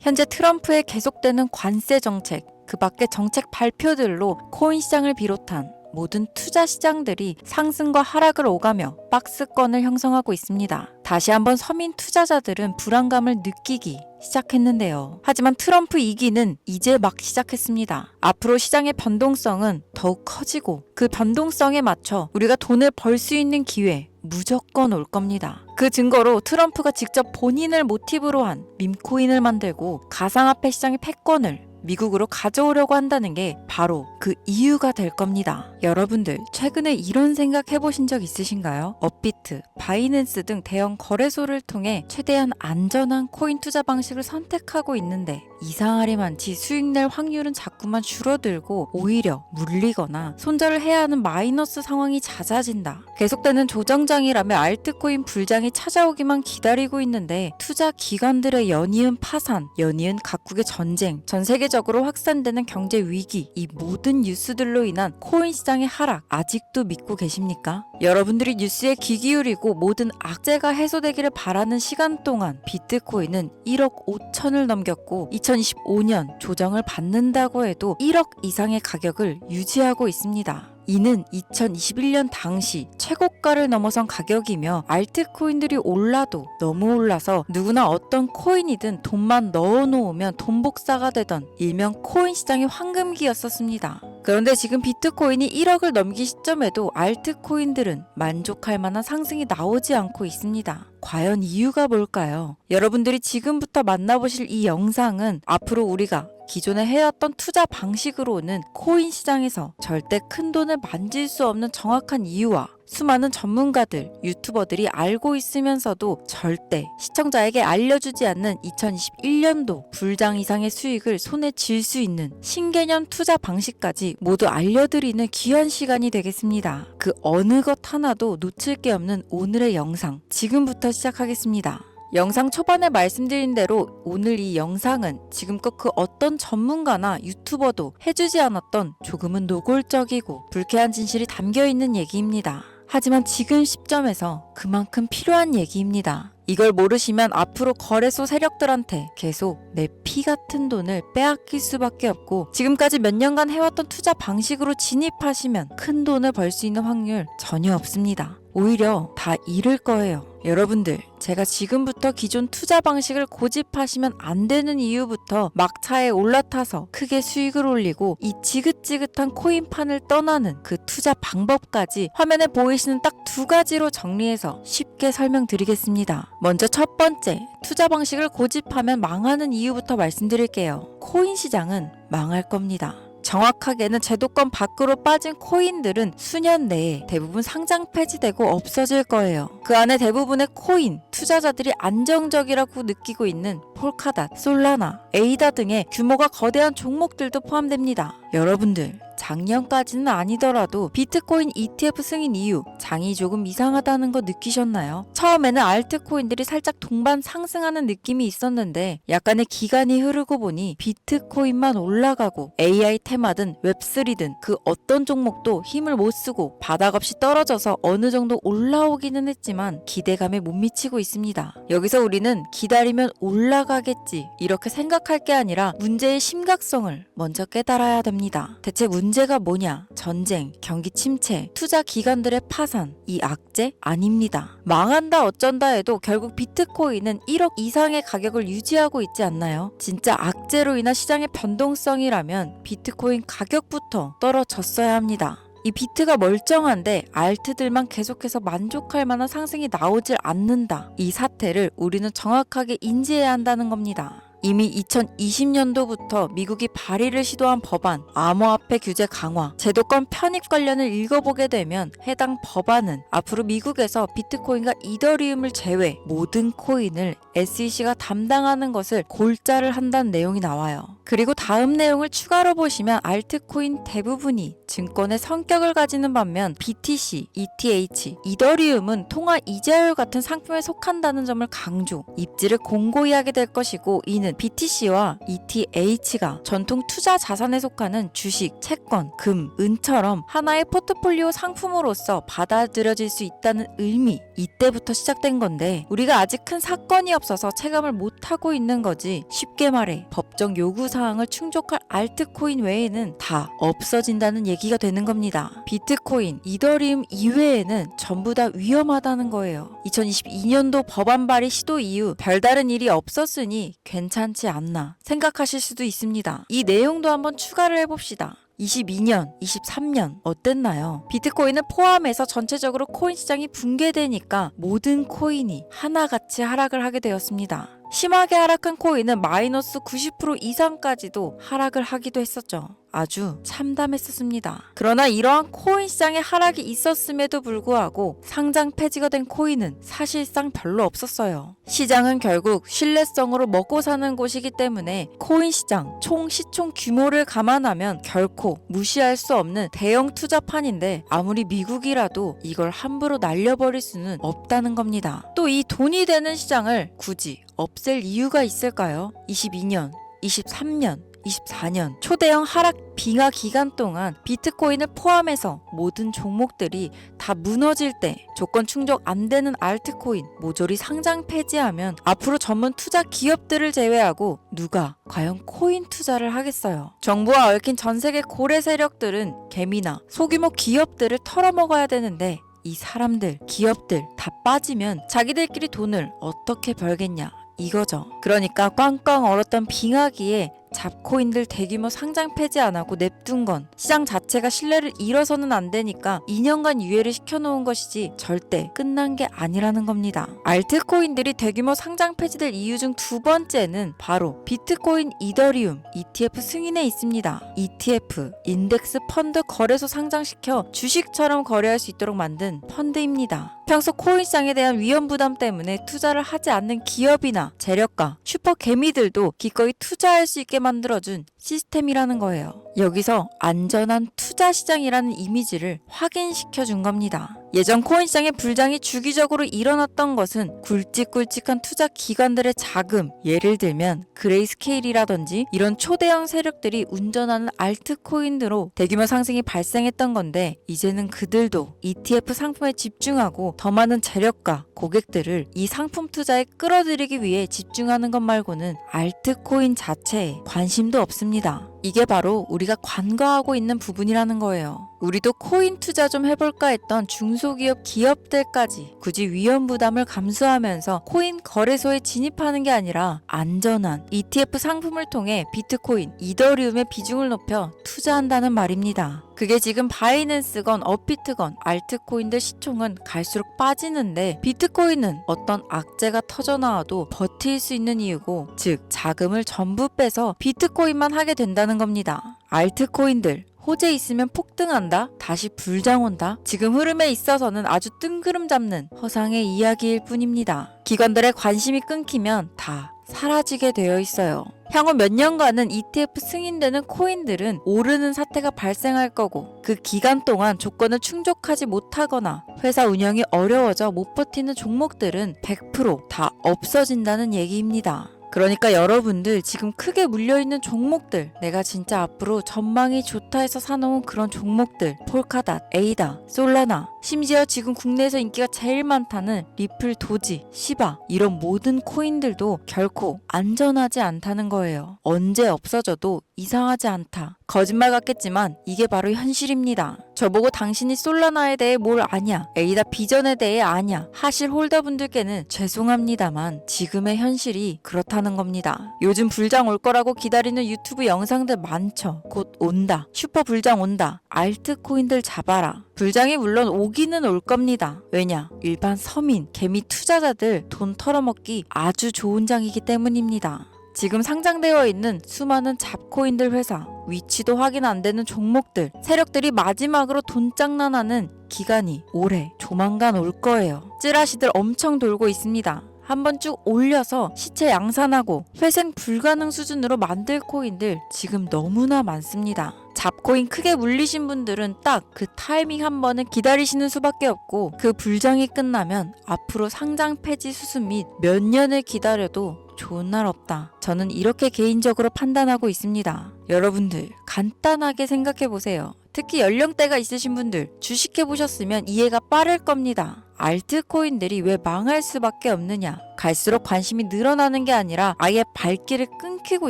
현재 트럼프의 계속되는 관세 정책, 그 밖의 정책 발표들로 코인 시장을 비롯한 모든 투자 시장들이 상승과 하락을 오가며 박스권을 형성하고 있습니다. 다시 한번 서민 투자자들은 불안감을 느끼기 시작했는데요. 하지만 트럼프 2기는 이제 막 시작했습니다. 앞으로 시장의 변동성은 더욱 커지고 그 변동성에 맞춰 우리가 돈을 벌 수 있는 기회 무조건 올 겁니다. 그 증거로 트럼프가 직접 본인을 모티브로 한 밈코인을 만들고 가상화폐 시장의 패권을 미국으로 가져오려고 한다는 게 바로 그 이유가 될 겁니다. 여러분들 최근에 이런 생각 해보신 적 있으신가요? 업비트, 바이낸스 등 대형 거래소를 통해 최대한 안전한 코인 투자 방식을 선택하고 있는데 이상하리만치 수익 낼 확률은 자꾸만 줄어들고 오히려 물리거나 손절을 해야 하는 마이너스 상황이 잦아진다. 계속되는 조정장이라며 알트코인 불장이 찾아오기만 기다리고 있는데 투자 기관들의 연이은 파산, 연이은 각국의 전쟁, 전 세계적으로 확산되는 경제 위기, 이 모든 뉴스들로 인한 코인 시장의 하락 아직도 믿고 계십니까? 여러분들이 뉴스에 귀 기울이고 모든 악재가 해소되기를 바라는 시간 동안 비트코인은 1억 5천을 넘겼고 2025년 조정을 받는다고 해도 1억 이상의 가격을 유지하고 있습니다. 이는 2021년 당시 최고가를 넘어선 가격이며 알트코인들이 올라도 너무 올라서 누구나 어떤 코인이든 돈만 넣어놓으면 돈복사가 되던 일명 코인 시장의 황금기였었습니다. 그런데 지금 비트코인이 1억을 넘긴 시점에도 알트코인들은 만족할 만한 상승이 나오지 않고 있습니다. 과연 이유가 뭘까요? 여러분들이 지금부터 만나보실 이 영상은 앞으로 우리가 기존에 해왔던 투자 방식으로는 코인 시장에서 절대 큰 돈을 만질 수 없는 정확한 이유와 수많은 전문가들, 유튜버들이 알고 있으면서도 절대 시청자에게 알려주지 않는 2021년도 불장 이상의 수익을 손에 쥘 수 있는 신개념 투자 방식까지 모두 알려드리는 귀한 시간이 되겠습니다. 그 어느 것 하나도 놓칠 게 없는 오늘의 영상, 지금부터 시작하겠습니다. 영상 초반에 말씀드린 대로 오늘 이 영상은 지금껏 그 어떤 전문가나 유튜버도 해주지 않았던 조금은 노골적이고 불쾌한 진실이 담겨있는 얘기입니다. 하지만 지금 시점에서 그만큼 필요한 얘기입니다. 이걸 모르시면 앞으로 거래소 세력들한테 계속 내 피 같은 돈을 빼앗길 수밖에 없고 지금까지 몇 년간 해왔던 투자 방식으로 진입하시면 큰 돈을 벌 수 있는 확률 전혀 없습니다. 오히려 다 잃을 거예요. 여러분들, 제가 지금부터 기존 투자 방식을 고집하시면 안 되는 이유부터 막차에 올라타서 크게 수익을 올리고 이 지긋지긋한 코인판을 떠나는 그 투자 방법까지 화면에 보이시는 딱 두 가지로 정리해서 쉽게 설명드리겠습니다. 먼저 첫 번째, 투자 방식을 고집하면 망하는 이유부터 말씀드릴게요. 코인 시장은 망할 겁니다. 정확하게는 제도권 밖으로 빠진 코인들은 수년 내에 대부분 상장 폐지되고 없어질 거예요. 그 안에 대부분의 코인, 투자자들이 안정적이라고 느끼고 있는 폴카닷, 솔라나, 에이다 등의 규모가 거대한 종목들도 포함됩니다. 여러분들, 작년까지는 아니더라도 비트코인 ETF 승인 이후 장이 조금 이상하다는 거 느끼셨나요? 처음에는 알트코인들이 살짝 동반 상승하는 느낌이 있었는데 약간의 기간이 흐르고 보니 비트코인만 올라가고 AI 테마든 웹3든 그 어떤 종목도 힘을 못 쓰고 바닥 없이 떨어져서 어느 정도 올라오기는 했지만 기대감에 못 미치고 있습니다. 여기서 우리는 기다리면 올라가겠지 이렇게 생각할 게 아니라 문제의 심각성을 먼저 깨달아야 됩니다. 대체 문제가 뭐냐? 전쟁, 경기 침체, 투자 기관들의 파산, 이 악재? 아닙니다. 망한다 어쩐다 해도 결국 비트코인은 1억 이상의 가격을 유지하고 있지 않나요? 진짜 악재로 인한 시장의 변동성이라면 비트코인 가격부터 떨어졌어야 합니다. 이 비트가 멀쩡한데 알트들만 계속해서 만족할 만한 상승이 나오질 않는다. 이 사태를 우리는 정확하게 인지해야 한다는 겁니다. 이미 2020년도부터 미국이 발의를 시도한 법안, 암호화폐 규제 강화, 제도권 편입 관련을 읽어보게 되면 해당 법안은 앞으로 미국에서 비트코인과 이더리움을 제외 모든 코인을 SEC가 담당하는 것을 골자를 한다는 내용이 나와요. 그리고 다음 내용을 추가로 보시면 알트코인 대부분이 증권의 성격을 가지는 반면 BTC, ETH, 이더리움은 통화 이자율 같은 상품에 속한다는 점을 강조, 입지를 공고히 하게 될 것이고 이는 BTC와 ETH가 전통 투자 자산에 속하는 주식, 채권, 금, 은처럼 하나의 포트폴리오 상품으로서 받아들여질 수 있다는 의미, 이 이때부터 시작된 건데 우리가 아직 큰 사건이 없어서 체감을 못하고 있는 거지. 쉽게 말해 법정 요구사항을 충족할 알트코인 외에는 다 없어진다는 얘기가 되는 겁니다. 비트코인, 이더리움 이외에는 전부 다 위험하다는 거예요. 2022년도 법안 발의 시도 이후 별다른 일이 없었으니 괜찮지 않나 생각하실 수도 있습니다. 이 내용도 한번 추가를 해봅시다. 22년, 23년 어땠나요? 비트코인을 포함해서 전체적으로 코인 시장이 붕괴되니까 모든 코인이 하나같이 하락을 하게 되었습니다. 심하게 하락한 코인은 마이너스 90% 이상까지도 하락을 하기도 했었죠. 아주 참담했었습니다. 그러나 이러한 코인 시장의 하락이 있었음에도 불구하고 상장 폐지가 된 코인은 사실상 별로 없었어요. 시장은 결국 신뢰성으로 먹고 사는 곳이기 때문에 코인 시장 총 시총 규모를 감안하면 결코 무시할 수 없는 대형 투자판인데 아무리 미국이라도 이걸 함부로 날려버릴 수는 없다는 겁니다. 또 이 돈이 되는 시장을 굳이 없앨 이유가 있을까요? 22년, 23년, 24년 초대형 하락 빙하 기간 동안 비트코인을 포함해서 모든 종목들이 다 무너질 때 조건 충족 안 되는 알트코인 모조리 상장 폐지하면 앞으로 전문 투자 기업들을 제외하고 누가 과연 코인 투자를 하겠어요? 정부와 얽힌 전 세계 고래 세력들은 개미나 소규모 기업들을 털어먹어야 되는데 이 사람들, 기업들 다 빠지면 자기들끼리 돈을 어떻게 벌겠냐 이거죠. 그러니까 꽝꽝 얼었던 빙하기에 잡코인들 대규모 상장 폐지 안 하고 냅둔 건 시장 자체가 신뢰를 잃어서는 안 되니까 2년간 유예를 시켜놓은 것이지 절대 끝난 게 아니라는 겁니다. 알트코인들이 대규모 상장 폐지될 이유 중 두 번째는 바로 비트코인 이더리움 ETF 승인에 있습니다. ETF, 인덱스 펀드 거래소 상장시켜 주식처럼 거래할 수 있도록 만든 펀드입니다. 평소 코인 시장에 대한 위험 부담 때문에 투자를 하지 않는 기업이나 재력가, 슈퍼 개미들도 기꺼이 투자할 수 있게 만들어준 시스템이라는 거예요. 여기서 안전한 투자 시장이라는 이미지를 확인시켜 준 겁니다. 예전 코인 시장의 불장이 주기적으로 일어났던 것은 굵직굵직한 투자 기관들의 자금, 예를 들면 그레이스케일이라든지 이런 초대형 세력들이 운전하는 알트코인으로 대규모 상승이 발생했던 건데 이제는 그들도 ETF 상품에 집중하고 더 많은 재력가, 고객들을 이 상품 투자에 끌어들이기 위해 집중하는 것 말고는 알트코인 자체에 관심도 없습니다. 이게 바로 우리가 관과하고 있는 부분이라는 거예요. 우리도 코인 투자 좀 해볼까 했던 중소기업 기업들까지 굳이 위험 부담을 감수하면서 코인 거래소에 진입하는 게 아니라 안전한 ETF 상품을 통해 비트코인, 이더리움의 비중을 높여 투자한다는 말입니다. 그게 지금 바이낸스건 업비트건 알트코인들 시총은 갈수록 빠지는데 비트코인은 어떤 악재가 터져나와도 버틸 수 있는 이유고, 즉 자금을 전부 빼서 비트코인만 하게 된다는 겁니다. 알트코인들 호재 있으면 폭등한다? 다시 불장 온다? 지금 흐름에 있어서는 아주 뜬구름 잡는 허상의 이야기일 뿐입니다. 기관들의 관심이 끊기면 다 사라지게 되어 있어요. 향후 몇 년간은 ETF 승인되는 코인들은 오르는 사태가 발생할 거고, 그 기간 동안 조건을 충족하지 못하거나 회사 운영이 어려워져 못 버티는 종목들은 100% 없어진다는 얘기입니다. 그러니까 여러분들 지금 크게 물려있는 종목들, 내가 진짜 앞으로 전망이 좋다 해서 사놓은 그런 종목들, 폴카닷, 에이다, 솔라나, 심지어 지금 국내에서 인기가 제일 많다는 리플, 도지, 시바, 이런 모든 코인들도 결코 안전하지 않다는 거예요. 언제 없어져도 이상하지 않다. 거짓말 같겠지만 이게 바로 현실입니다. 저보고 당신이 솔라나에 대해 뭘 아냐, 에이다 비전에 대해 아냐 하실 홀더분들께는 죄송합니다만 지금의 현실이 그렇다는 겁니다. 요즘 불장 올 거라고 기다리는 유튜브 영상들 많죠. 곧 온다, 슈퍼 불장 온다, 알트코인들 잡아라. 불장이 물론 오기는 올 겁니다. 왜냐? 일반 서민, 개미 투자자들 돈 털어먹기 아주 좋은 장이기 때문입니다. 지금 상장되어 있는 수많은 잡코인들 회사, 위치도 확인 안 되는 종목들, 세력들이 마지막으로 돈장난하는 기간이 올해 조만간 올 거예요. 찌라시들 엄청 돌고 있습니다. 한번 쭉 올려서 시체 양산하고 회생 불가능 수준으로 만들 코인들 지금 너무나 많습니다. 잡코인 크게 물리신 분들은 딱 그 타이밍 한 번을 기다리시는 수밖에 없고, 그 불장이 끝나면 앞으로 상장 폐지 수순 및 몇 년을 기다려도 좋은 날 없다. 저는 이렇게 개인적으로 판단하고 있습니다. 여러분들 간단하게 생각해 보세요. 특히 연령대가 있으신 분들 주식해 보셨으면 이해가 빠를 겁니다. 알트코인들이 왜 망할 수밖에 없느냐? 갈수록 관심이 늘어나는 게 아니라 아예 발길을 끊기고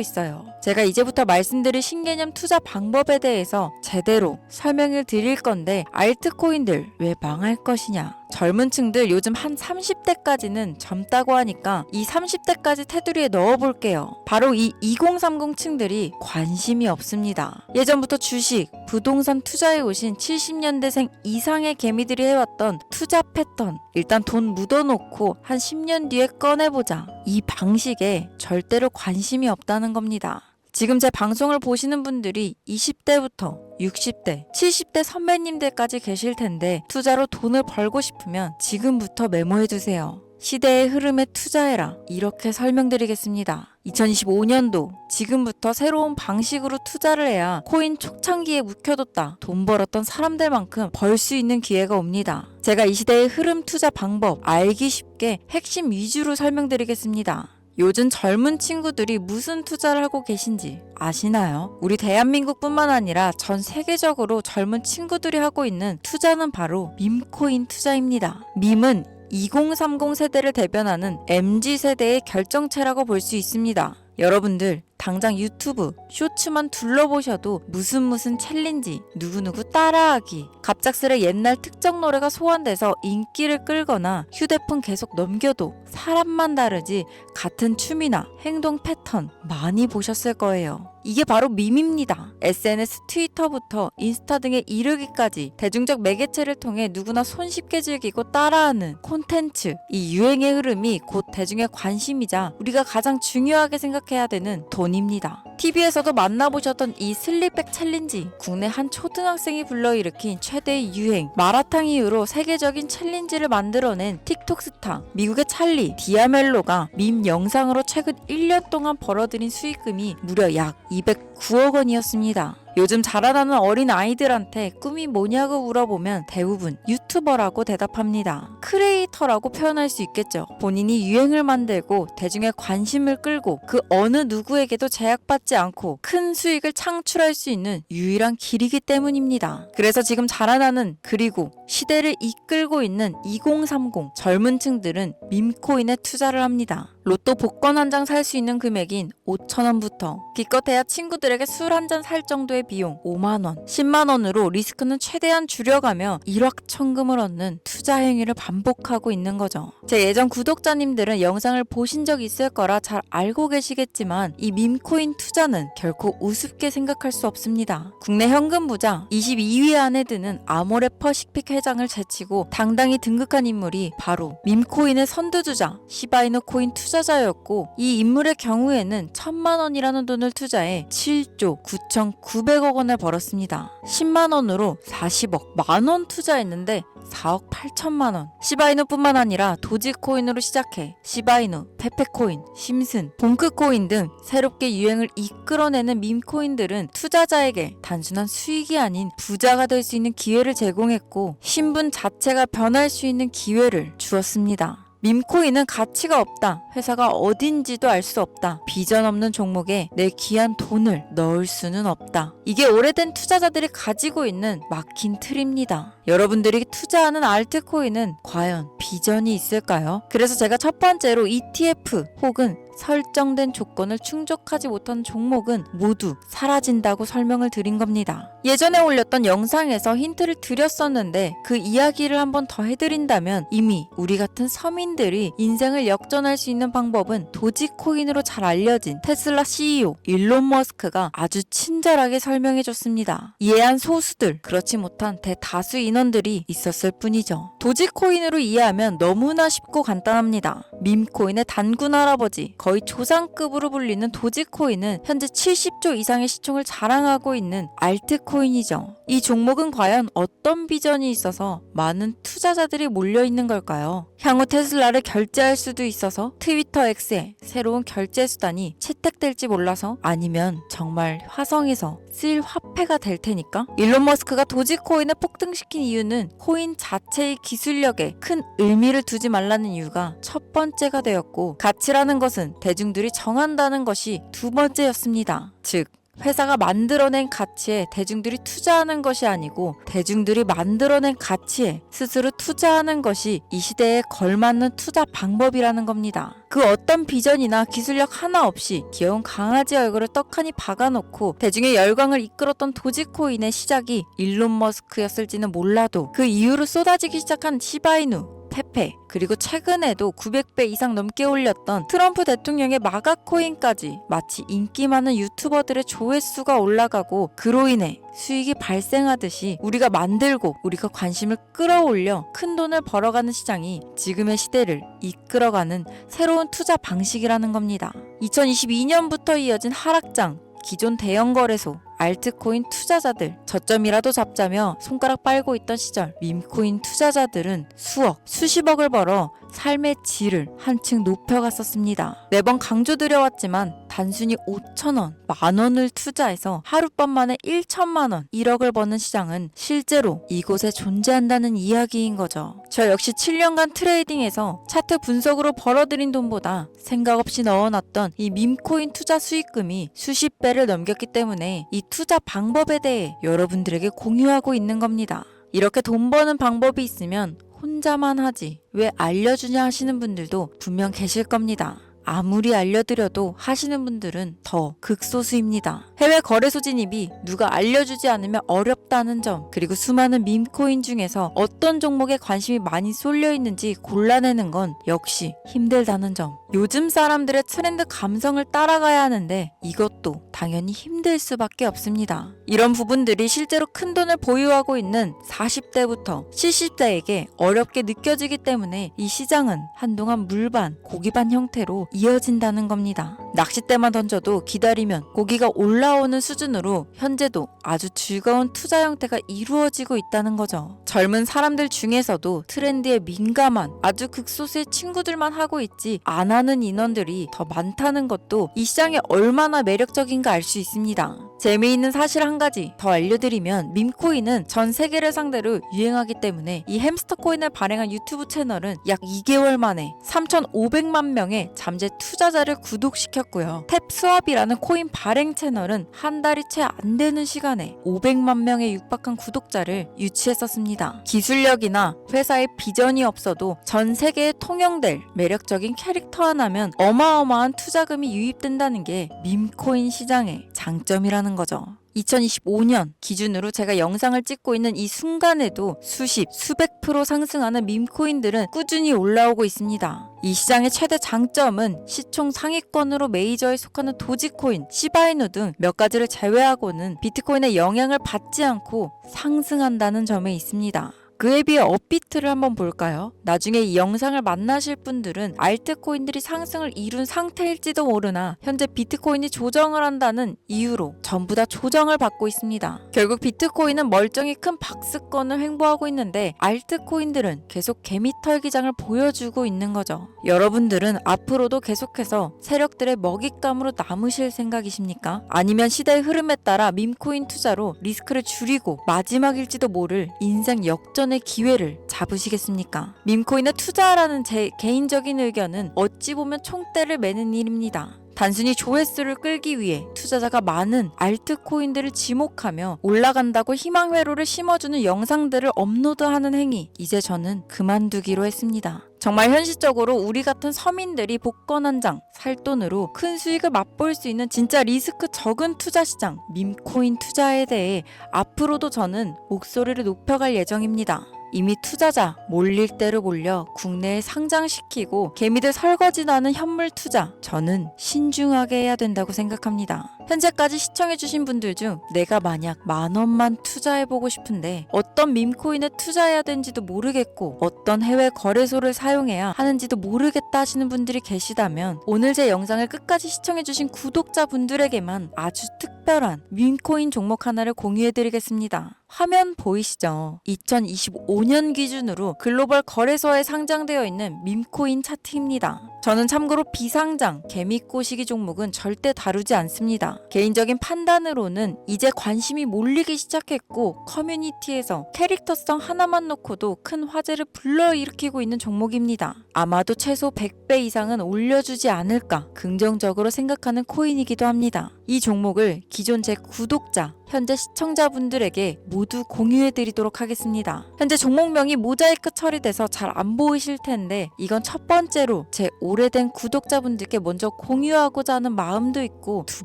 있어요. 제가 이제부터 말씀드릴 신개념 투자 방법에 대해서 제대로 설명을 드릴 건데 알트코인들 왜 망할 것이냐? 젊은 층들 요즘 한 30대까지는 젊다고 하니까 이 30대까지 테두리에 넣어볼게요. 바로 이 2030 층들이 관심이 없습니다. 예전부터 주식, 부동산 투자해 오신 70년대생 이상의 개미들이 해왔던 투자 패턴, 일단 돈 묻어놓고 한 10년 뒤에 꺼내보자. 이 방식에 절대로 관심이 없다는 겁니다. 지금 제 방송을 보시는 분들이 20대부터 60대, 70대 선배님들까지 계실 텐데 투자로 돈을 벌고 싶으면 지금부터 메모해두세요. 시대의 흐름에 투자해라. 이렇게 설명드리겠습니다. 2025년도 지금부터 새로운 방식으로 투자를 해야 코인 초창기에 묵혀뒀다 돈 벌었던 사람들만큼 벌 수 있는 기회가 옵니다. 제가 이 시대의 흐름 투자 방법 알기 쉽게 핵심 위주로 설명드리겠습니다. 요즘 젊은 친구들이 무슨 투자를 하고 계신지 아시나요? 우리 대한민국뿐만 아니라 전 세계적으로 젊은 친구들이 하고 있는 투자는 바로 밈코인 투자입니다. 밈은 2030 세대를 대변하는 MZ세대의 결정체라고 볼 수 있습니다. 여러분들 당장 유튜브 쇼츠만 둘러보셔도 무슨 챌린지, 누구누구 따라하기, 갑작스레 옛날 특정 노래가 소환돼서 인기를 끌거나 휴대폰 계속 넘겨도 사람만 다르지 같은 춤이나 행동 패턴 많이 보셨을 거예요. 이게 바로 밈입니다. SNS, 트위터부터 인스타 등에 이르기까지 대중적 매개체를 통해 누구나 손쉽게 즐기고 따라하는 콘텐츠, 이 유행의 흐름이 곧 대중의 관심이자 우리가 가장 중요하게 생각해야 되는 돈입니다. TV에서도 만나보셨던 이 슬립백 챌린지, 국내 한 초등학생이 불러일으킨 최대의 유행, 마라탕 이후로 세계적인 챌린지를 만들어낸 틱톡 스타, 미국의 찰리, 디아멜로가 밈 영상으로 최근 1년 동안 벌어들인 수익금이 무려 약 209억 원이었습니다. 요즘 자라나는 어린 아이들한테 꿈이 뭐냐고 물어보면 대부분 유튜버라고 대답합니다. 크리에이터라고 표현할 수 있겠죠. 본인이 유행을 만들고 대중의 관심을 끌고 그 어느 누구에게도 제약받지 않고 큰 수익을 창출할 수 있는 유일한 길이기 때문입니다. 그래서 지금 자라나는 그리고 시대를 이끌고 있는 2030 젊은 층들은 밈코인에 투자를 합니다. 로또 복권 한 장 살 수 있는 금액인 5,000원부터 기껏해야 친구들에게 술 한 잔 살 정도의 비용 5만원, 10만원으로 리스크는 최대한 줄여가며 일확천금을 얻는 투자 행위를 반복하고 있는 거죠. 제 예전 구독자님들은 영상을 보신 적 있을 거라 잘 알고 계시겠지만 이 밈코인 투자는 결코 우습게 생각할 수 없습니다. 국내 현금 부자 22위 안에 드는 아모레 퍼시픽 회장을 제치고 당당히 등극한 인물이 바로 밈코인의 선두주자 시바이누 코인 투자자였고 이 인물의 경우에는 1,000만원이라는 돈을 투자해 7조 9,900억 원을 벌었습니다. 10만원으로 40억, 만원 투자했는데 4억 8천만원. 시바이누뿐만 아니라 도지코인으로 시작해 시바이누, 페페코인, 심슨, 봉크코인 등 새롭게 유행을 이끌어내는 밈코인들은 투자자에게 단순한 수익이 아닌 부자가 될 수 있는 기회를 제공했고 신분 자체가 변할 수 있는 기회를 주었습니다. 밈코인은 가치가 없다. 회사가 어딘지도 알 수 없다. 비전 없는 종목에 내 귀한 돈을 넣을 수는 없다. 이게 오래된 투자자들이 가지고 있는 막힌 틀입니다. 여러분들이 투자하는 알트코인은 과연 비전이 있을까요? 그래서 제가 첫 번째로 ETF 혹은 설정된 조건을 충족하지 못한 종목은 모두 사라진다고 설명을 드린 겁니다. 예전에 올렸던 영상에서 힌트를 드렸었는데 그 이야기를 한번 더 해드린다면 이미 우리 같은 서민들이 인생을 역전할 수 있는 방법은 도지코인으로 잘 알려진 테슬라 CEO 일론 머스크가 아주 친절하게 설명해줬습니다. 이해한 소수들, 그렇지 못한 대다수 인원들이 있었을 뿐이죠. 도지코인으로 이해하면 너무나 쉽고 간단합니다. 밈코인의 단군 할아버지, 거의 조상급으로 불리는 도지코인은 현재 70조 이상의 시총을 자랑하고 있는 알트코인이죠. 이 종목은 과연 어떤 비전이 있어서 많은 투자자들이 몰려있는 걸까요? 향후 테슬라를 결제할 수도 있어서 트위터 X에 새로운 결제 수단이 채택될지 몰라서 아니면 정말 화성에서 쓰일 화폐가 될 테니까? 일론 머스크가 도지코인을 폭등시킨 이유는 코인 자체의 기술력에 큰 의미를 두지 말라는 이유가 첫 번째가 되었고 가치라는 것은 대중들이 정한다는 것이 두 번째였습니다. 즉 회사가 만들어낸 가치에 대중들이 투자하는 것이 아니고 대중들이 만들어낸 가치에 스스로 투자하는 것이 이 시대에 걸맞는 투자 방법이라는 겁니다. 그 어떤 비전이나 기술력 하나 없이 귀여운 강아지 얼굴을 떡하니 박아놓고 대중의 열광을 이끌었던 도지코인의 시작이 일론 머스크였을지는 몰라도 그 이후로 쏟아지기 시작한 시바이누, 페페, 그리고 최근에도 900배 이상 넘게 올렸던 트럼프 대통령의 마가 코인까지 마치 인기 많은 유튜버들의 조회수가 올라가고 그로 인해 수익이 발생하듯이 우리가 만들고 우리가 관심을 끌어올려 큰 돈을 벌어가는 시장이 지금의 시대를 이끌어가는 새로운 투자 방식이라는 겁니다. 2022년부터 이어진 하락장, 기존 대형 거래소, 알트코인 투자자들 저점이라도 잡자며 손가락 빨고 있던 시절 밈코인 투자자들은 수억, 수십억을 벌어 삶의 질을 한층 높여갔었습니다. 매번 강조드려왔지만 단순히 5천원, 만원을 투자해서 하룻밤 만에 1천만원, 1억을 버는 시장은 실제로 이곳에 존재한다는 이야기인 거죠. 저 역시 7년간 트레이딩에서 차트 분석으로 벌어들인 돈보다 생각 없이 넣어놨던 이 밈코인 투자 수익금이 수십 배를 넘겼기 때문에 이 투자 방법에 대해 여러분들에게 공유하고 있는 겁니다. 이렇게 돈 버는 방법이 있으면 혼자만 하지 왜 알려주냐 하시는 분들도 분명 계실 겁니다. 아무리 알려드려도 하시는 분들은 더 극소수입니다. 해외 거래소 진입이 누가 알려주지 않으면 어렵다는 점, 그리고 수많은 밈코인 중에서 어떤 종목에 관심이 많이 쏠려 있는지 골라내는 건 역시 힘들다는 점. 요즘 사람들의 트렌드 감성을 따라가야 하는데 이것도 당연히 힘들 수밖에 없습니다. 이런 부분들이 실제로 큰 돈을 보유하고 있는 40대부터 70대에게 어렵게 느껴지기 때문에 이 시장은 한동안 물반, 고기반 형태로 이어진다는 겁니다. 낚싯대만 던져도 기다리면 고기가 올라오는 수준으로 현재도 아주 즐거운 투자 형태가 이루어지고 있다는 거죠. 젊은 사람들 중에서도 트렌드에 민감한 아주 극소수의 친구들만 하고 있지 안 하는 인원들이 더 많다는 것도 이 시장이 얼마나 매력적인가 알 수 있습니다. 재미있는 사실 한 가지 더 알려드리면 밈코인은 전 세계를 상대로 유행하기 때문에 이 햄스터 코인을 발행한 유튜브 채널은 약 2개월 만에 3,500만 명의 잠재 투자자를 구독시켰고요. 탭스왑이라는 코인 발행 채널은 한 달이 채 안 되는 시간에 500만 명에 육박한 구독자를 유치했었습니다. 기술력이나 회사의 비전이 없어도 전 세계에 통용될 매력적인 캐릭터 하나면 어마어마한 투자금이 유입된다는 게 밈코인 시장의 장점이라는 거죠. 2025년 기준으로 제가 영상을 찍고 있는 이 순간에도 수십, 수백 프로 상승하는 밈코인들은 꾸준히 올라오고 있습니다. 이 시장의 최대 장점은 시총 상위권으로 메이저에 속하는 도지코인, 시바이누 등 몇 가지를 제외하고는 비트코인의 영향을 받지 않고 상승한다는 점에 있습니다. 그에 비해 업비트를 한번 볼까요? 나중에 이 영상을 만나실 분들은 알트코인들이 상승을 이룬 상태일지도 모르나 현재 비트코인이 조정을 한다는 이유로 전부 다 조정을 받고 있습니다. 결국 비트코인은 멀쩡히 큰 박스권을 횡보하고 있는데 알트코인들은 계속 개미털기장을 보여주고 있는 거죠. 여러분들은 앞으로도 계속해서 세력들의 먹잇감으로 남으실 생각이십니까? 아니면 시대의 흐름에 따라 밈코인 투자로 리스크를 줄이고 마지막일지도 모를 인생 역전 의 기회를 잡으시겠습니까? 밈코인에 투자하라는 제 개인적인 의견은 어찌 보면 총대를 매는 일입니다. 단순히 조회수를 끌기 위해 투자자가 많은 알트코인들을 지목하며 올라간다고 희망 회로를 심어주는 영상들을 업로드하는 행위, 이제 저는 그만두기로 했습니다. 정말 현실적으로 우리 같은 서민들이 복권 한 장, 살 돈으로 큰 수익을 맛볼 수 있는 진짜 리스크 적은 투자 시장, 밈코인 투자에 대해 앞으로도 저는 목소리를 높여갈 예정입니다. 이미 투자자 몰릴 대로 몰려 국내에 상장시키고 개미들 설거지 나는 현물 투자, 저는 신중하게 해야 된다고 생각합니다. 현재까지 시청해주신 분들 중 내가 만약 10,000원만 투자해보고 싶은데 어떤 밈코인에 투자해야 되는지도 모르겠고 어떤 해외 거래소를 사용해야 하는지도 모르겠다 하시는 분들이 계시다면 오늘 제 영상을 끝까지 시청해주신 구독자분들에게만 아주 특별한 밈코인 종목 하나를 공유해드리겠습니다. 화면 보이시죠? 2025년 기준으로 글로벌 거래소에 상장되어 있는 밈코인 차트입니다. 저는 참고로 비상장, 개미꼬시기 종목은 절대 다루지 않습니다. 개인적인 판단으로는 이제 관심이 몰리기 시작했고 커뮤니티에서 캐릭터성 하나만 놓고도 큰 화제를 불러일으키고 있는 종목입니다. 아마도 최소 100배 이상은 올려주지 않을까 긍정적으로 생각하는 코인이기도 합니다. 이 종목을 기존 제 구독자, 현재 시청자분들에게 모두 공유해드리도록 하겠습니다. 현재 종목명이 모자이크 처리돼서 잘 안 보이실 텐데 이건 첫 번째로 제 오래된 구독자분들께 먼저 공유하고자 하는 마음도 있고 두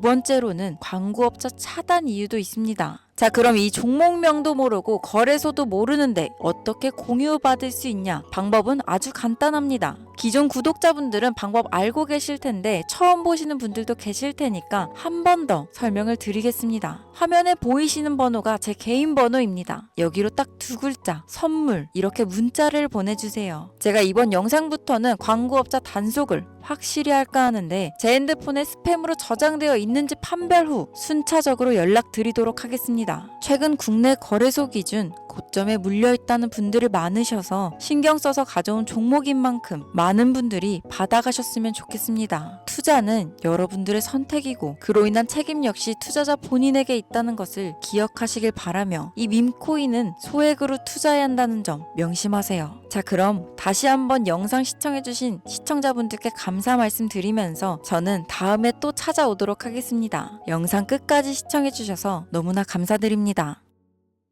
번째로는 광고업자 차단 이유도 있습니다. 자, 그럼 이 종목명도 모르고 거래소도 모르는데 어떻게 공유받을 수 있냐? 방법은 아주 간단합니다. 기존 구독자분들은 방법 알고 계실 텐데 처음 보시는 분들도 계실 테니까 한 번 더 설명을 드리겠습니다. 화면에 보이시는 번호가 제 개인 번호입니다. 여기로 딱 두 글자 선물 이렇게 문자를 보내주세요. 제가 이번 영상부터는 광고업자 단속을 확실히 할까 하는데 제 핸드폰에 스팸으로 저장되어 있는지 판별 후 순차적으로 연락드리도록 하겠습니다. 최근 국내 거래소 기준 고점에 물려있다는 분들이 많으셔서 신경 써서 가져온 종목인 만큼 많은 분들이 받아가셨으면 좋겠습니다. 투자는 여러분들의 선택이고 그로 인한 책임 역시 투자자 본인에게 있다는 것을 기억하시길 바라며 이 밈코인은 소액으로 투자해야 한다는 점 명심하세요. 자, 그럼 다시 한번 영상 시청해주신 시청자분들께 감사 말씀드리면서 저는 다음에 또 찾아오도록 하겠습니다. 영상 끝까지 시청해주셔서 너무나 감사드립니다.